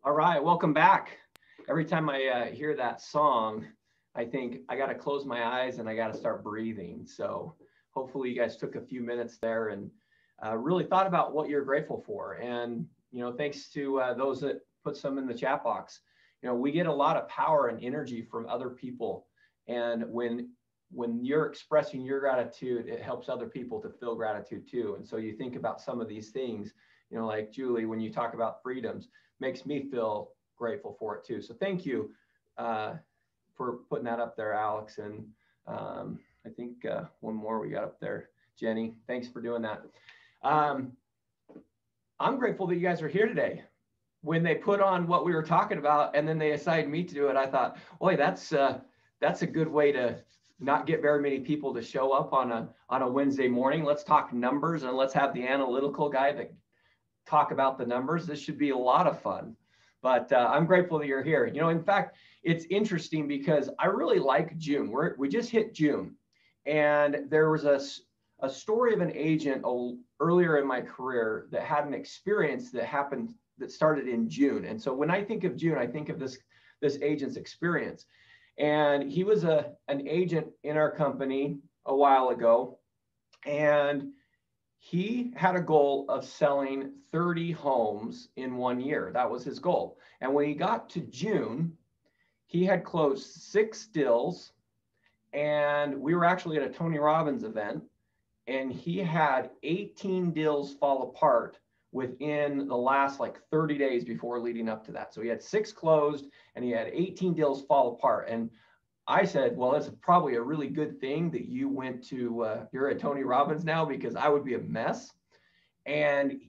All right, welcome back. Every time I hear that song, I think I got to close my eyes and I got to start breathing. So hopefully you guys took a few minutes there and really thought about what you're grateful for. And, thanks to those that put some in the chat box. We get a lot of power and energy from other people. And when you're expressing your gratitude, it helps other people to feel gratitude too. And so you think about some of these things, like Julie, when you talk about freedoms, makes me feel grateful for it too. So thank you for putting that up there, Alex. And I think one more we got up there, Jenny. Thanks for doing that. I'm grateful that you guys are here today. When they put on what we were talking about and then they assigned me to do it, I thought, boy, that's a good way to not get very many people to show up on a Wednesday morning. Let's talk numbers and let's have the analytical guy that talk about the numbers. This should be a lot of fun, but I'm grateful that you're here. In fact, it's interesting because I really like June. We just hit June, and there was a story of an agent earlier in my career that had an experience that happened that started in June. And so when I think of June, I think of this agent's experience. And he was an agent in our company a while ago, and he had a goal of selling 30 homes in 1 year. That was his goal. And when he got to June, he had closed 6 deals, and we were actually at a Tony Robbins event, and he had 18 deals fall apart within the last 30 days before leading up to that. So he had 6 closed and he had 18 deals fall apart. And I said, well, it's probably a really good thing that you went to, you're at Tony Robbins now, because I would be a mess. And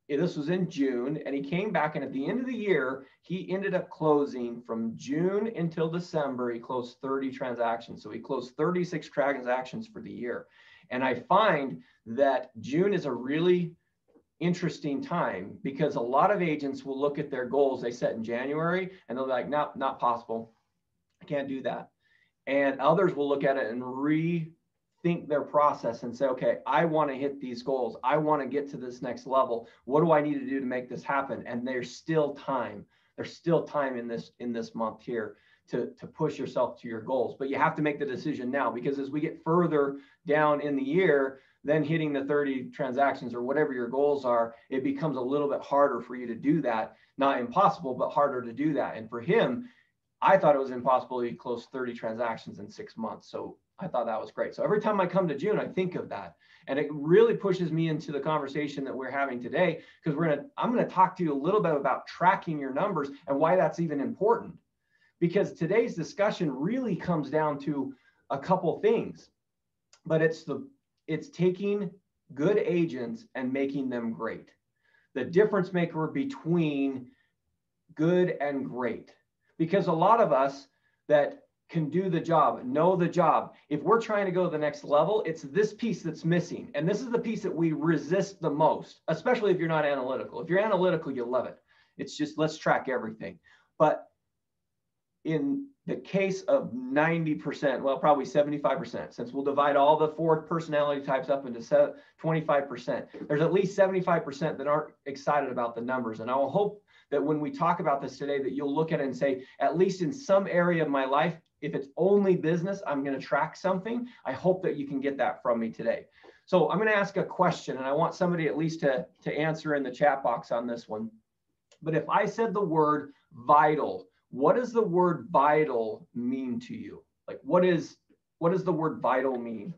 this was in June, and he came back, and at the end of the year, he ended up closing from June until December. He closed 30 transactions. So he closed 36 transactions for the year. And I find that June is a really interesting time because a lot of agents will look at their goals they set in January and they'll be like, no, not possible. I can't do that. And others will look at it and rethink their process and say, okay, I want to hit these goals. I want to get to this next level. What do I need to do to make this happen? And there's still time. There's still time in this month here to push yourself to your goals. But you have to make the decision now, because as we get further down in the year, then hitting the 30 transactions or whatever your goals are, it becomes a little bit harder for you to do that. Not impossible, but harder to do that. And for him, I thought it was impossible to close 30 transactions in 6 months. So I thought that was great. So every time I come to June, I think of that. And it really pushes me into the conversation that we're having today, because I'm going to talk to you a little bit about tracking your numbers and why that's even important. Because today's discussion really comes down to a couple things, but it's taking good agents and making them great. The difference maker between good and great. Because a lot of us that can do the job, know the job, if we're trying to go to the next level, it's this piece that's missing. And this is the piece that we resist the most, especially if you're not analytical. If you're analytical, you love it. It's just, let's track everything. But in the case of 90%, well, probably 75%, since we'll divide all the 4 personality types up into 25%, there's at least 75% that aren't excited about the numbers. And I will hope that when we talk about this today, that you'll look at it and say, at least in some area of my life, if it's only business, I'm going to track something. I hope that you can get that from me today. So I'm going to ask a question, and I want somebody at least to answer in the chat box on this one. But if I said the word vital, what does the word vital mean to you? Like, what does the word vital mean?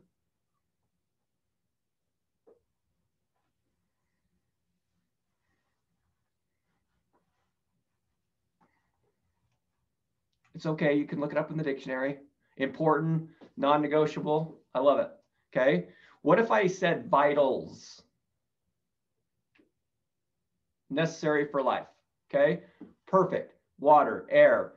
It's okay. You can look it up in the dictionary. Important, non-negotiable. I love it. Okay. What if I said vitals? Necessary for life. Okay. Perfect. Water, air.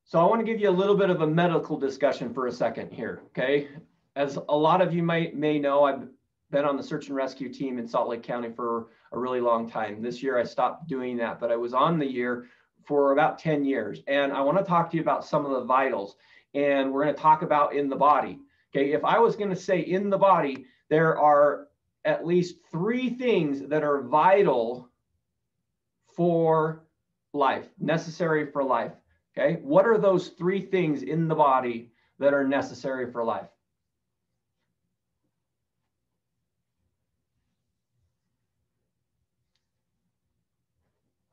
So I want to give you a little bit of a medical discussion for a second here. Okay. As a lot of you may know, I've been on the search and rescue team in Salt Lake County for a really long time. This year I stopped doing that, but I was on the year for about 10 years. And I want to talk to you about some of the vitals. And we're going to talk about in the body. Okay, if I was going to say in the body, there are at least 3 things that are vital for life, necessary for life. Okay, what are those three things in the body that are necessary for life?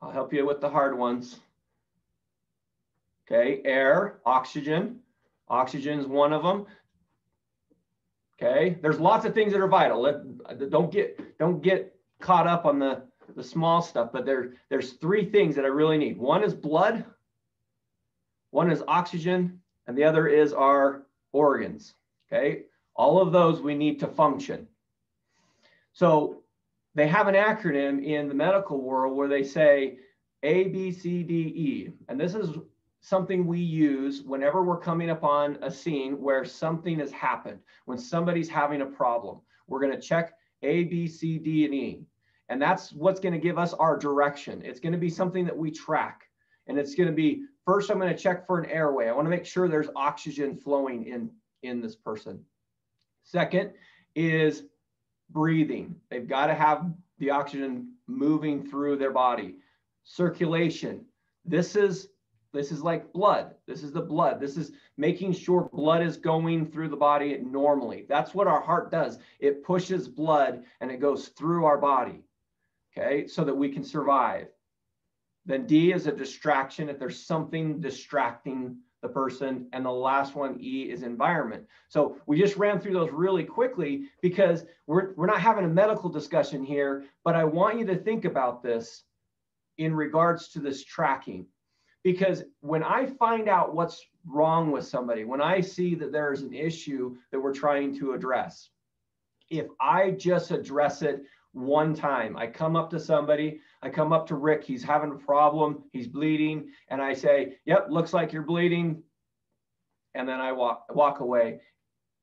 I'll help you with the hard ones. Okay, air, oxygen. Oxygen is one of them. Okay, there's lots of things that are vital. Don't get caught up on the small stuff, but there's three things that I really need. One is blood, one is oxygen, and the other is our organs. Okay, all of those we need to function. So they have an acronym in the medical world where they say A, B, C, D, E. And this is something we use whenever we're coming upon a scene where something has happened, when somebody's having a problem. We're going to check A, B, C, D, and E. And that's what's going to give us our direction. It's going to be something that we track. And it's going to be, first, I'm going to check for an airway. I want to make sure there's oxygen flowing in this person. Second is breathing. They've got to have the oxygen moving through their body. Circulation. This is like blood. This is the blood. This is making sure blood is going through the body normally. That's what our heart does. It pushes blood and it goes through our body, okay, so that we can survive. Then D is a distraction, if there's something distracting the person. And the last one, E, is environment. So we just ran through those really quickly because we're not having a medical discussion here, but I want you to think about this in regards to this tracking. Because when I find out what's wrong with somebody, when I see that there's an issue that we're trying to address, if I just address it one time, I come up to somebody, I come up to Rick, he's having a problem, he's bleeding, and I say, yep, looks like you're bleeding, and then I walk away.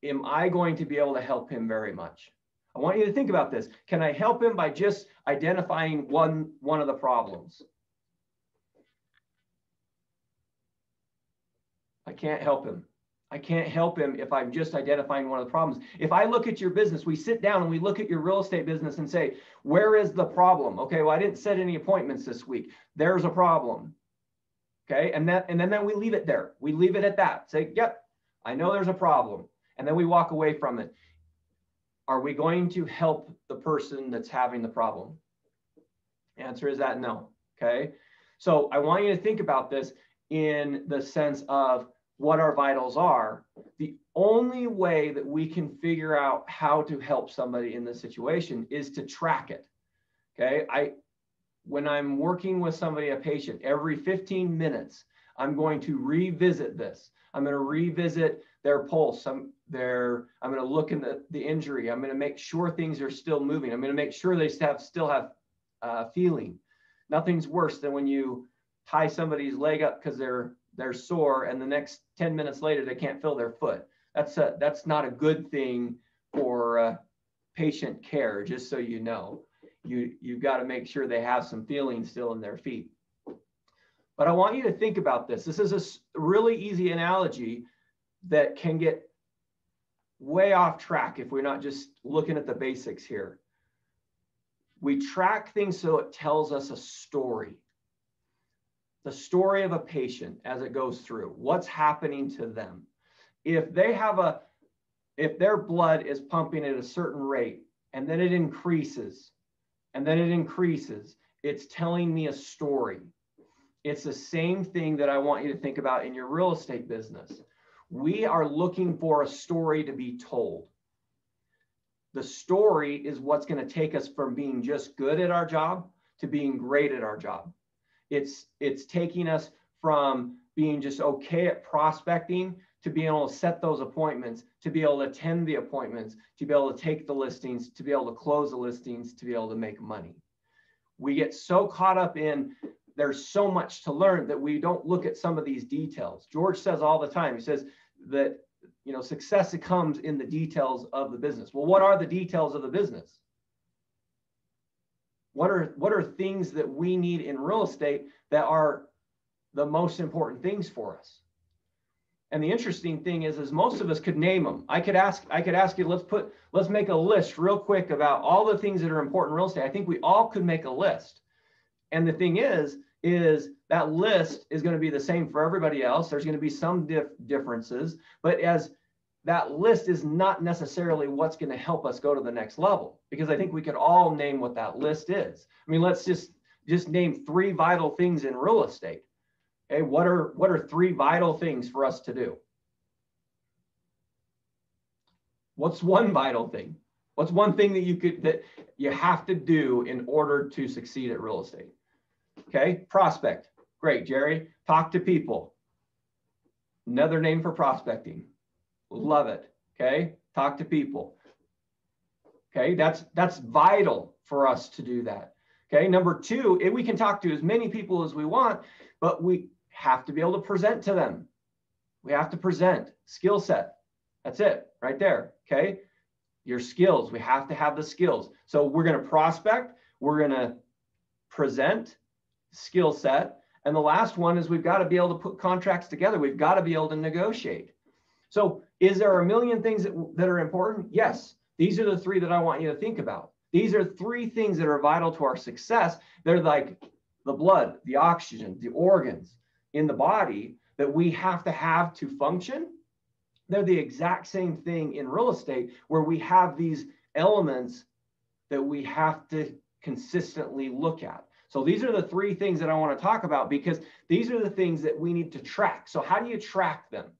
Am I going to be able to help him very much? I want you to think about this. Can I help him by just identifying one of the problems? I can't help him. I can't help him if I'm just identifying one of the problems. If I look at your business, we sit down and we look at your real estate business and say, where is the problem? Okay, well, I didn't set any appointments this week. There's a problem. Okay, and then we leave it there. We leave it at that. Say, yep, I know there's a problem. And then we walk away from it. Are we going to help the person that's having the problem? Answer is that no. Okay, so I want you to think about this in the sense of what our vitals are. The only way that we can figure out how to help somebody in this situation is to track it. Okay, when I'm working with somebody, a patient, every 15 minutes, I'm going to revisit this. I'm going to revisit their pulse. I'm going to look in the injury. I'm going to make sure things are still moving. I'm going to make sure they still have feeling. Nothing's worse than when you tie somebody's leg up because they're sore, and the next 10 minutes later they can't feel their foot. That's not a good thing for patient care. Just so you know, you've got to make sure they have some feeling still in their feet. But I want you to think about this. This is a really easy analogy that can get way off track if we're not just looking at the basics here. We track things so it tells us a story. The story of a patient as it goes through, what's happening to them. If their blood is pumping at a certain rate and then it increases and then it increases, it's telling me a story. It's the same thing that I want you to think about in your real estate business. We are looking for a story to be told. The story is what's going to take us from being just good at our job to being great at our job. It's taking us from being just okay at prospecting to being able to set those appointments, to be able to attend the appointments, to be able to take the listings, to be able to close the listings, to be able to make money. We get so caught up in there's so much to learn that we don't look at some of these details. George says all the time, he says that, you know, success comes in the details of the business. Well, what are the details of the business? What are things that we need in real estate that are the most important things for us? And the interesting thing is most of us could name them. I could ask you, let's make a list real quick about all the things that are important in real estate. I think we all could make a list. And the thing is That list is going to be the same for everybody else. There's going to be some differences, but as that list is not necessarily what's going to help us go to the next level, because I think we could all name what that list is. I mean, let's just name 3 vital things in real estate. Okay, what are 3 vital things for us to do? What's one vital thing? What's one thing that you have to do in order to succeed at real estate? Okay, prospect. Great, Jerry. Talk to people. Another name for prospecting. Love it. Okay, talk to people. Okay, that's vital for us to do that. Okay, number 2, we can talk to as many people as we want, but we have to be able to present to them. We have to present. Skill set. That's it right there. Okay, your skills. We have to have the skills. So we're going to prospect. We're going to present. Skill set. And the last one is we've got to be able to put contracts together. We've got to be able to negotiate. So is there a million things that are important? Yes. These are the 3 that I want you to think about. These are 3 things that are vital to our success. They're like the blood, the oxygen, the organs in the body that we have to function. They're the exact same thing in real estate, where we have these elements that we have to consistently look at. So these are the 3 things that I want to talk about, because these are the things that we need to track. So how do you track them?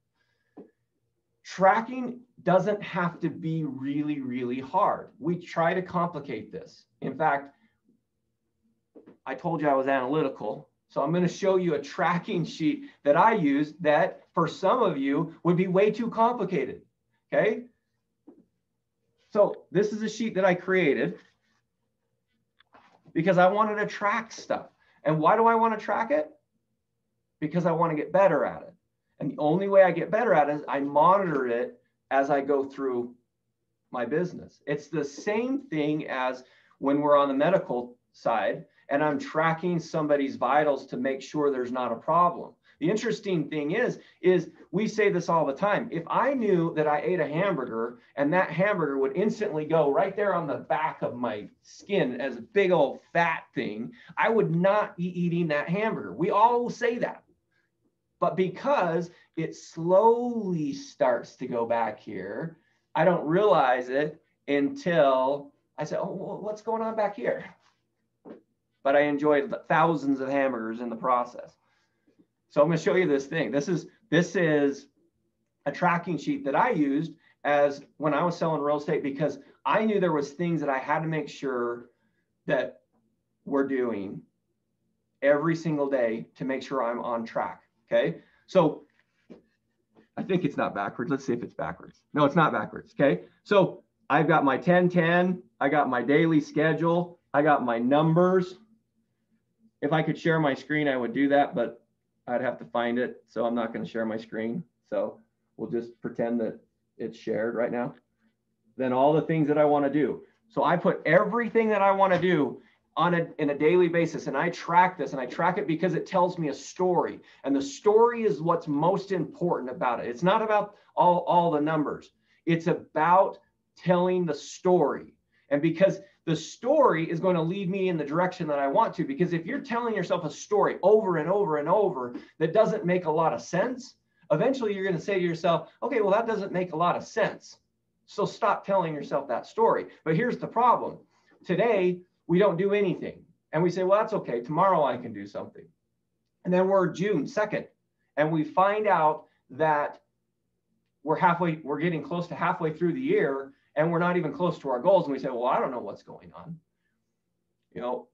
Tracking doesn't have to be really, really hard. We try to complicate this. In fact, I told you I was analytical. So I'm going to show you a tracking sheet that I use that for some of you would be way too complicated. Okay. So this is a sheet that I created because I wanted to track stuff. And why do I want to track it? Because I want to get better at it. And the only way I get better at it is I monitor it as I go through my business. It's the same thing as when we're on the medical side and I'm tracking somebody's vitals to make sure there's not a problem. The interesting thing is we say this all the time. If I knew that I ate a hamburger and that hamburger would instantly go right there on the back of my skin as a big old fat thing, I would not be eating that hamburger. We all say that. But because it slowly starts to go back here, I don't realize it until I say, oh, what's going on back here? But I enjoyed thousands of hamburgers in the process. So I'm going to show you this thing. This is a tracking sheet that I used as when I was selling real estate, because I knew there was things that I had to make sure that we're doing every single day to make sure I'm on track. Okay. So I think it's not backwards. Let's see if it's backwards. No, it's not backwards. Okay. So I've got my 10-10. I got my daily schedule. I got my numbers. If I could share my screen, I would do that, but I'd have to find it. So I'm not going to share my screen. So we'll just pretend that it's shared right now. Then all the things that I want to do. So I put everything that I want to do in a daily basis, and I track this, and I track it because it tells me a story, and the story is what's most important about it. It's not about all the numbers. It's about telling the story, and because the story is going to lead me in the direction that I want to. Because if you're telling yourself a story over and over and over that doesn't make a lot of sense, eventually you're going to say to yourself, okay, well, that doesn't make a lot of sense. So stop telling yourself that story. But here's the problem. Today, we don't do anything. And we say, well, that's okay. Tomorrow I can do something. And then we're June 2nd. And we find out that we're getting close to halfway through the year, and we're not even close to our goals. And we say, well, I don't know what's going on. You know,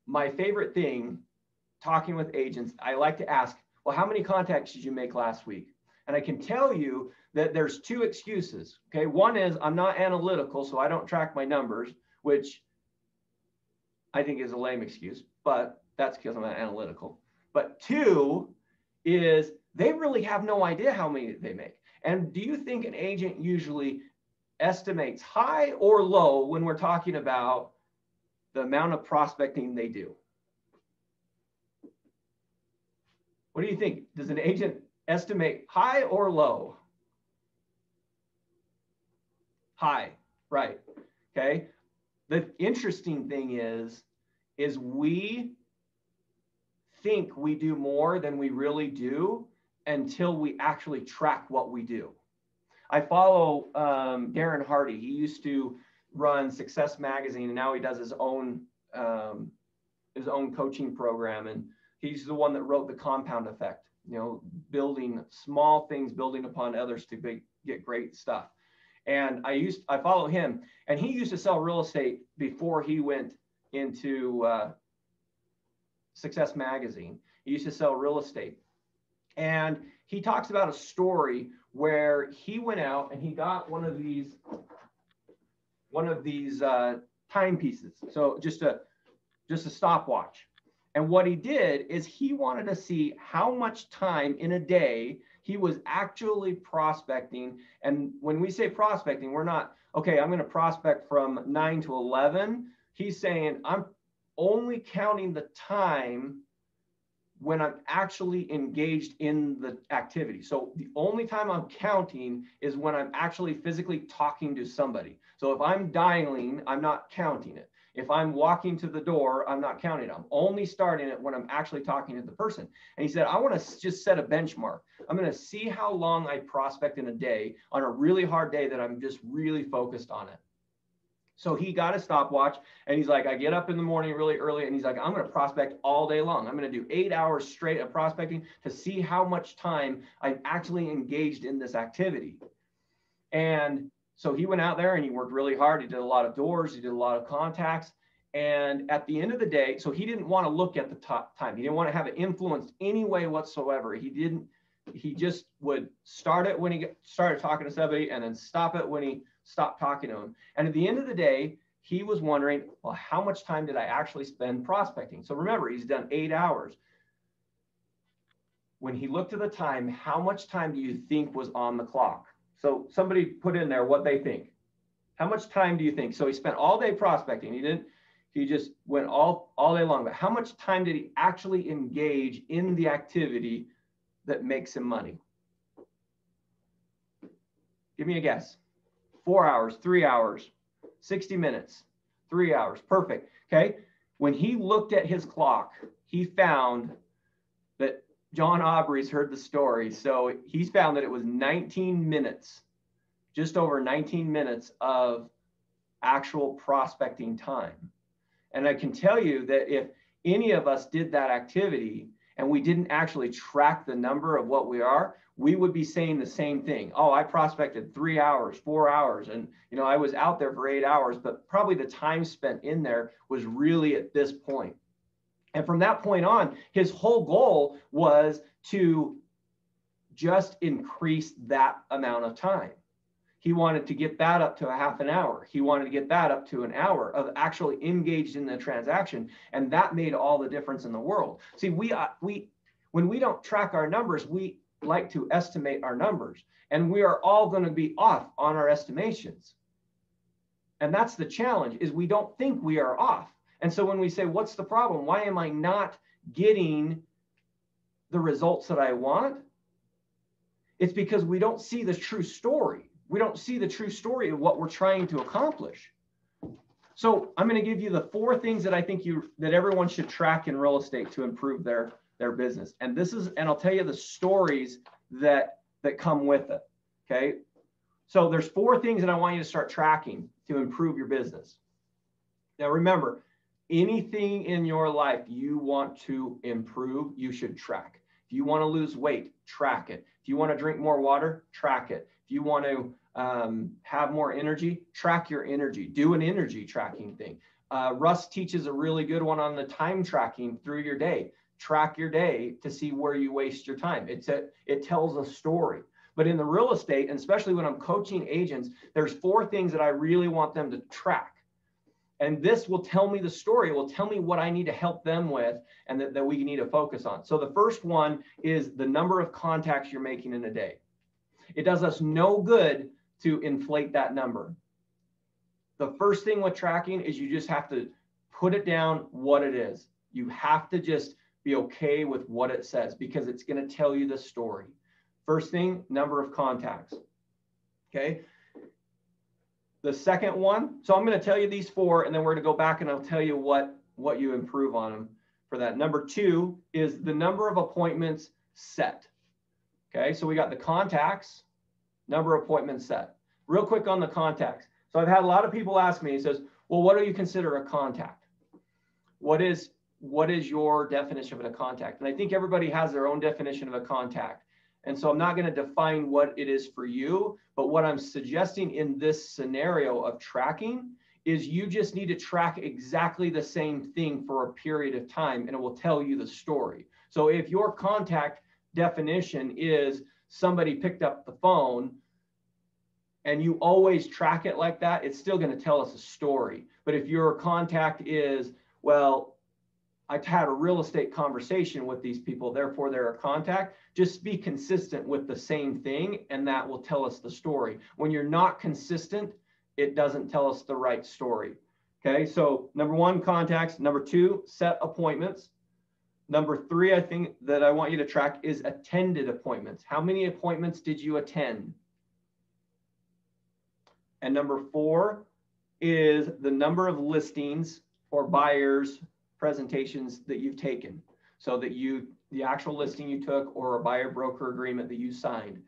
my favorite thing talking with agents, I like to ask, well, how many contacts did you make last week? And I can tell you that there's 2 excuses. Okay. One is I'm not analytical, so I don't track my numbers, which I think is a lame excuse, but that's because I'm not analytical. But 2 is they really have no idea how many they make. And do you think an agent usually estimates high or low when we're talking about the amount of prospecting they do? What do you think? Does an agent estimate high or low? High, right? Okay. The interesting thing is we think we do more than we really do until we actually track what we do. I follow Darren Hardy. He used to run Success Magazine, and now he does his own coaching program. And he's the one that wrote The Compound Effect, you know, building small things, building upon others to get great stuff. And I follow him, and he used to sell real estate before he went into Success Magazine. He used to sell real estate. And he talks about a story where he went out and he got one of these timepieces. So just a stopwatch. And what he did is he wanted to see how much time in a day he was actually prospecting. And when we say prospecting, we're not, okay, I'm going to prospect from 9 to 11. He's saying, I'm only counting the time when I'm actually engaged in the activity. So the only time I'm counting is when I'm actually physically talking to somebody. So if I'm dialing, I'm not counting it. If I'm walking to the door, I'm not counting it. I'm only starting it when I'm actually talking to the person. And he said, I want to just set a benchmark. I'm going to see how long I prospect in a day on a really hard day that I'm just really focused on it. So he got a stopwatch, and he's like, I get up in the morning really early, and he's like, I'm going to prospect all day long. I'm going to do 8 hours straight of prospecting to see how much time I'm actually engaged in this activity. And so he went out there and he worked really hard. He did a lot of doors. He did a lot of contacts. And at the end of the day, so he didn't want to look at the top time. He didn't want to have it influenced any way whatsoever. He just would start it when he started talking to somebody and then stop it when he stopped talking to him. And at the end of the day, he was wondering, well, how much time did I actually spend prospecting? So remember, he's done 8 hours. When he looked at the time, how much time do you think was on the clock? So somebody put in there what they think. How much time do you think? So he spent all day prospecting. He just went all day long. But how much time did he actually engage in the activity that makes him money? Give me a guess. 4 hours, 3 hours, 60 minutes, 3 hours. Perfect. Okay. When he looked at his clock, he found that John Aubrey's heard the story. So he's found that it was 19 minutes, just over 19 minutes of actual prospecting time. And I can tell you that if any of us did that activity and we didn't actually track the number of what we are, we would be saying the same thing. Oh, I prospected 3 hours, 4 hours. And, you know, I was out there for 8 hours, but probably the time spent in there was really at this point. And from that point on, his whole goal was to just increase that amount of time. He wanted to get that up to a half an hour. He wanted to get that up to an hour of actually engaged in the transaction. And that made all the difference in the world. See, when we don't track our numbers, we like to estimate our numbers, and we are all going to be off on our estimations. And that's the challenge, is we don't think we are off. And so when we say, what's the problem? Why am I not getting the results that I want? It's because we don't see the true story. We don't see the true story of what we're trying to accomplish. So I'm going to give you the 4 things that I think that everyone should track in real estate to improve their business. And I'll tell you the stories that come with it. Okay. So there's 4 things that I want you to start tracking to improve your business. Now, remember, anything in your life you want to improve, you should track. If you want to lose weight, track it. If you want to drink more water, track it. If you want to have more energy, track your energy. Do an energy tracking thing. Russ teaches a really good one on the time tracking through your day. Track your day to see where you waste your time. It tells a story. But in the real estate, and especially when I'm coaching agents, there's 4 things that I really want them to track. And this will tell me the story. It will tell me what I need to help them with and that we need to focus on. So the first one is the number of contacts you're making in a day. It does us no good to inflate that number. The first thing with tracking is you just have to put it down what it is. You have to just be okay with what it says, because it's going to tell you the story. First thing, number of contacts. Okay. The second one, so I'm going to tell you these 4, and then we're going to go back and I'll tell you what you improve on them. for that. Number 2 is the number of appointments set. Okay, so we got the contacts, number of appointments set. Real quick on the contacts. So I've had a lot of people ask me, he says, well, what do you consider a contact? What is your definition of a contact? And I think everybody has their own definition of a contact. And so I'm not going to define what it is for you, but what I'm suggesting in this scenario of tracking is you just need to track exactly the same thing for a period of time, and it will tell you the story. So if your contact definition is somebody picked up the phone and you always track it like that, it's still going to tell us a story. But if your contact is, well, I've had a real estate conversation with these people, therefore they're a contact, just be consistent with the same thing, and that will tell us the story. When you're not consistent, it doesn't tell us the right story. Okay, so number 1, contacts. Number 2, set appointments. Number 3, I think that I want you to track is attended appointments. How many appointments did you attend? And number 4 is the number of listings or buyers presentations that you've taken. So that the actual listing you took or a buyer broker agreement that you signed.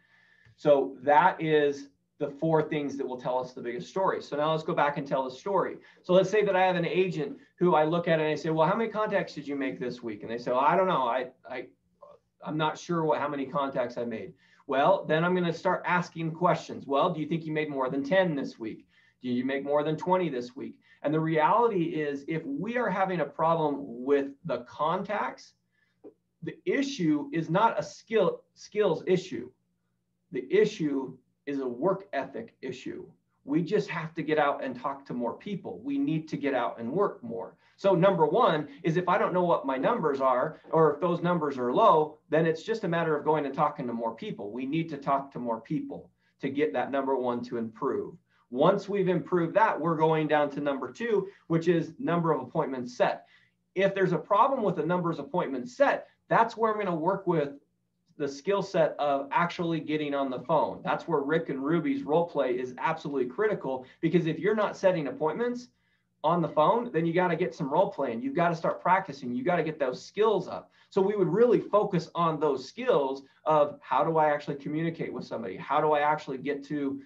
So that is the 4 things that will tell us the biggest story. So now let's go back and tell the story. So let's say that I have an agent who I look at and I say, well, how many contacts did you make this week? And they say, well, I don't know. I'm not sure how many contacts I made. Well, then I'm going to start asking questions. Well, do you think you made more than 10 this week? Do you make more than 20 this week? And the reality is, if we are having a problem with the contacts, the issue is not a skills issue. The issue is a work ethic issue. We just have to get out and talk to more people. We need to get out and work more. So number 1 is, if I don't know what my numbers are, or if those numbers are low, then it's just a matter of going and talking to more people. We need to talk to more people to get that number 1 to improve. Once we've improved that, we're going down to number 2, which is number of appointments set. If there's a problem with the numbers of appointments set, that's where I'm going to work with the skill set of actually getting on the phone. That's where Rick and Ruby's role play is absolutely critical, because if you're not setting appointments on the phone, then you got to get some role playing. You've got to start practicing. You got to get those skills up. So we would really focus on those skills of, how do I actually communicate with somebody? How do I actually get to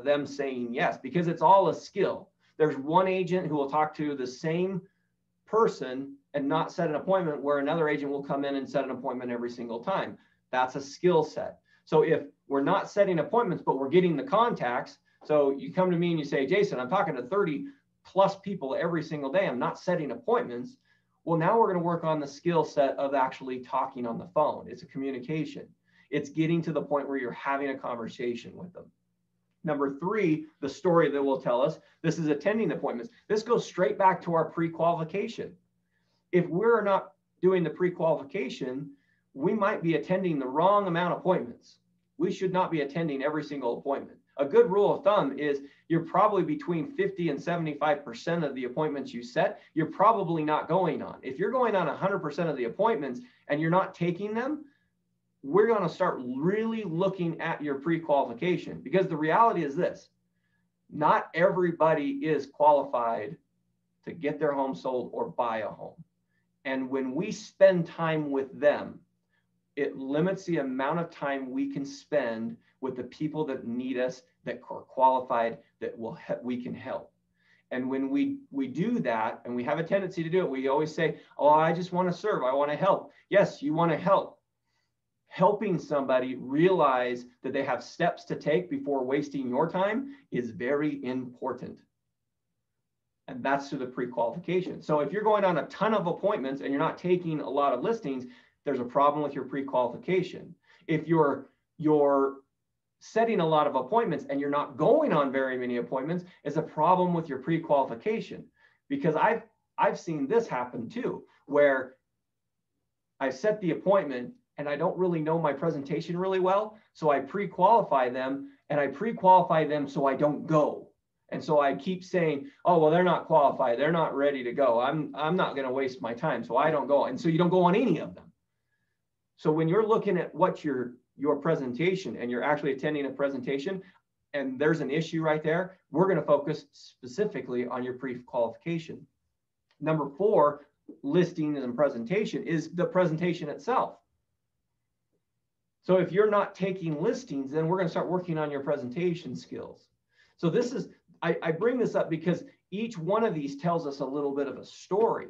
them saying yes? Because it's all a skill. There's one agent who will talk to the same person and not set an appointment, where another agent will come in and set an appointment every single time. That's a skill set. So if we're not setting appointments, but we're getting the contacts, so you come to me and you say, Jason, I'm talking to 30 plus people every single day, I'm not setting appointments. Well, now we're going to work on the skill set of actually talking on the phone. It's a communication. It's getting to the point where you're having a conversation with them. Number 3, the story that will tell us, this is attending appointments. This goes straight back to our pre-qualification. If we're not doing the pre-qualification, we might be attending the wrong amount of appointments. We should not be attending every single appointment. A good rule of thumb is you're probably between 50 and 75% of the appointments you set, you're probably not going on. If you're going on 100% of the appointments and you're not taking them, we're going to start really looking at your pre-qualification, because the reality is this: not everybody is qualified to get their home sold or buy a home. And when we spend time with them, it limits the amount of time we can spend with the people that need us, that are qualified, that we can help. And when we do that, and we have a tendency to do it, we always say, oh, I just want to serve, I want to help. Yes, you want to help. Helping somebody realize that they have steps to take before wasting your time is very important. And that's through the pre-qualification. So if you're going on a ton of appointments and you're not taking a lot of listings, there's a problem with your pre-qualification. If you're setting a lot of appointments and you're not going on very many appointments, it's a problem with your pre-qualification. Because I've seen this happen too, where I set the appointment and I don't really know my presentation really well. So I pre-qualify them, and I pre-qualify them so I don't go. And so I keep saying, oh, well, they're not qualified, they're not ready to go, I'm not going to waste my time, so I don't go. And so you don't go on any of them. So when you're looking at what your presentation, and you're actually attending a presentation, and there's an issue right there, we're going to focus specifically on your pre-qualification. Number 4, listings and presentation is the presentation itself. So if you're not taking listings, then we're going to start working on your presentation skills. So this is, I bring this up because each one of these tells us a little bit of a story.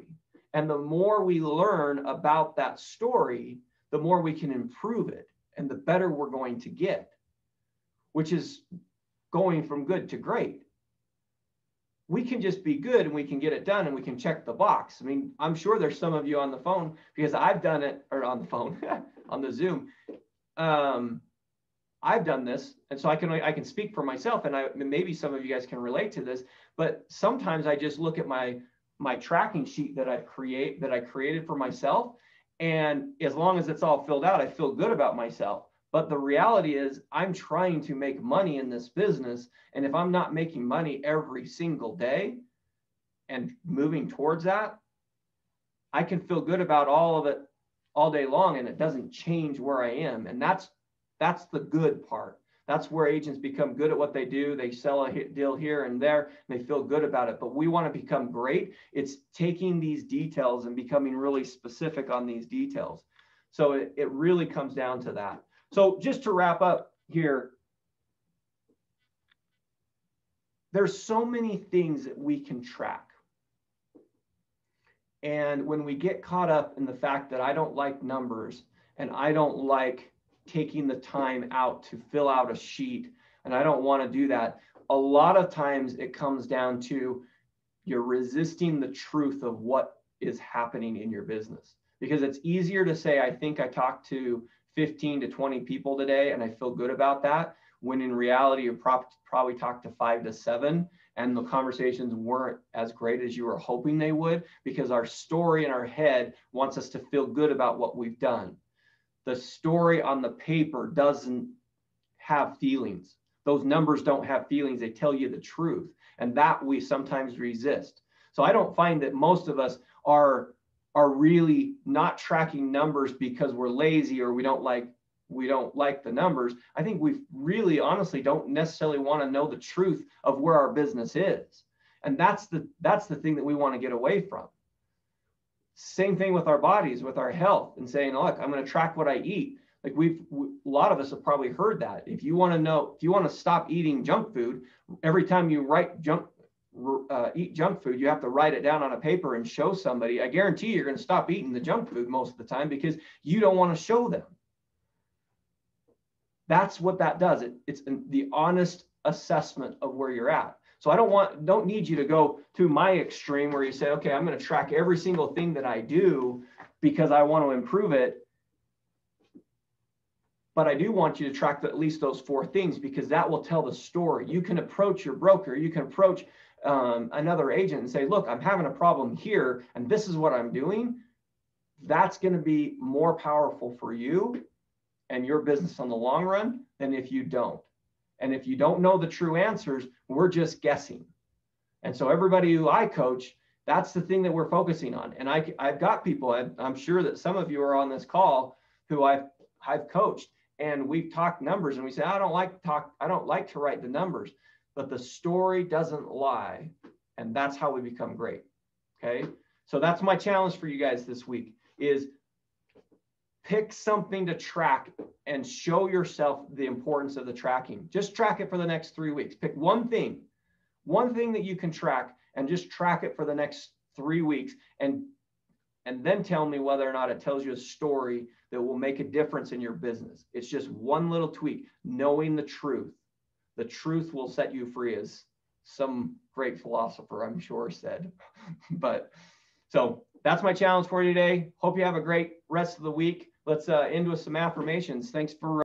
And the more we learn about that story, the more we can improve it and the better we're going to get, which is going from good to great. We can just be good and we can get it done and we can check the box. I mean, I'm sure there's some of you on the phone because I've done it, or on the phone, on the Zoom. I've done this, and so I can speak for myself, and maybe some of you guys can relate to this. But sometimes I just look at my tracking sheet that I created for myself, and as long as it's all filled out, I feel good about myself. But the reality is, I'm trying to make money in this business, and if I'm not making money every single day and moving towards that, I can feel good about all of it all day long, and it doesn't change where I am. And that's the good part. That's where agents become good at what they do. They sell a deal here and there, and they feel good about it. But we want to become great. It's taking these details and becoming really specific on these details. So it really comes down to that. So just to wrap up here, there's so many things that we can track. And when we get caught up in the fact that I don't like numbers and I don't like taking the time out to fill out a sheet and I don't want to do that, a lot of times it comes down to you're resisting the truth of what is happening in your business. Because it's easier to say, I think I talked to 15 to 20 people today and I feel good about that, when in reality you probably talked to 5 to 7 and the conversations weren't as great as you were hoping they would, because our story in our head wants us to feel good about what we've done. The story on the paper doesn't have feelings. Those numbers don't have feelings. They tell you the truth, and that we sometimes resist. So I don't find that most of us are really not tracking numbers because we're lazy or we don't like the numbers. I think we really honestly don't necessarily want to know the truth of where our business is. And that's the thing that we want to get away from. Same thing with our bodies, with our health, and saying, look, I'm going to track what I eat. Like a lot of us have probably heard that. If you want to stop eating junk food, every time you eat junk food, you have to write it down on a paper and show somebody. I guarantee you're going to stop eating the junk food most of the time because you don't want to show them. That's what that does. It's the honest assessment of where you're at. So I don't need you to go to my extreme where you say, okay, I'm going to track every single thing that I do because I want to improve it. But I do want you to track at least those 4 things, because that will tell the story. You can approach your broker, you can approach another agent and say, look, I'm having a problem here and this is what I'm doing. That's going to be more powerful for you and your business on the long run than if you don't. And if you don't know the true answers, we're just guessing. And so everybody who I coach, that's the thing that we're focusing on. And I've got people, I'm sure that some of you are on this call who I've coached, and we've talked numbers and we say, I don't like to write the numbers, but the story doesn't lie. And that's how we become great. Okay. So that's my challenge for you guys this week is pick something to track and show yourself the importance of the tracking. Just track it for the next 3 weeks. Pick one thing that you can track, and just track it for the next 3 weeks. And then tell me whether or not it tells you a story that will make a difference in your business. It's just one little tweak, knowing the truth. The truth will set you free, as some great philosopher, I'm sure, said. But so that's my challenge for you today. Hope you have a great rest of the week. Let's end with some affirmations. Thanks for